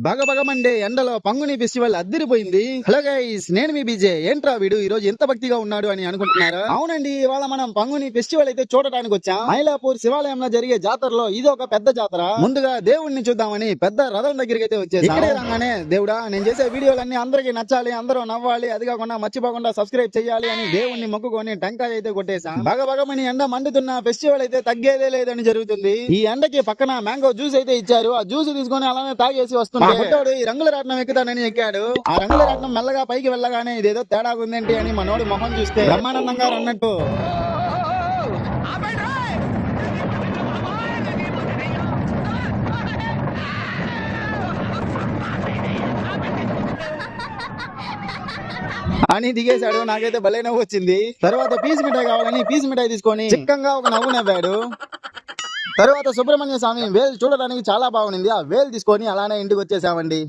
బగబగమండే ఎండలో పంగుని ఫెస్టివల్ అద్దరిపోయింది. Hello guys, నేను మీ బీజే. ఏంట్రా వీడు ఈ రోజు ఎంత భక్తిగా ఉన్నాడు అని అనుకుంటున్నారా? అవునండి, ఇవాళ మనం పంగుని ఫెస్టివల్ అయితే చూడడానికి వచ్చాం. మైలాపూర్ శివాలయంలో జరిగే జాతరలో ఇది ఒక పెద్ద జాతర. ముందుగా దేవుణ్ణి చూద్దామని పెద్ద రథం దగ్గరికి అయితే వచ్చేసాం. ఇక్కడే రాగానే దేవుడా, నేను చేసే వీడియోలన్నీ అందరికీ నచ్చాలి, అందరూ నవ్వాలి, అది కాకుండా మర్చిపోకుండా సబ్స్క్రైబ్ చేయాలి అని దేవుణ్ణి మొక్కుకొని టెంకాయ అయితే కొట్టేశాం. బగబగమని ఎండ మండుతున్న ఫెస్టివల్ అయితే తగ్గేదే లేదని జరుగుతుంది. ఈ ఎండకి పక్కన మ్యాంగో జ్యూస్ అయితే ఇచ్చారు. ఆ జ్యూస్ తీసుకొని అలానే తాగేసి వస్తుంది. ఈ రంగుల రాట్నం ఎక్కుతానని ఎక్కాడు. ఆ రంగుల రాట్నం మెల్లగా పైకి వెళ్ళగానే ఇదేదో తేడా ఉందేంటి అని మనోడు మొహం చూస్తే బ్రహ్మానందంగా అన్నట్టు అని దిగేశాడు. నాకైతే భలే నవ్వు వచ్చింది. తర్వాత పీస్ మిఠాయి కావాలని పీస్ మిఠాయి తీసుకొని చిక్కంగా ఒక నవ్వు నవ్వాడు. తర్వాత సుబ్రహ్మణ్య స్వామి వేలు చూడడానికి చాలా బాగుంది. ఆ వేలు తీసుకొని అలానే ఇంటికి వచ్చేసామండి.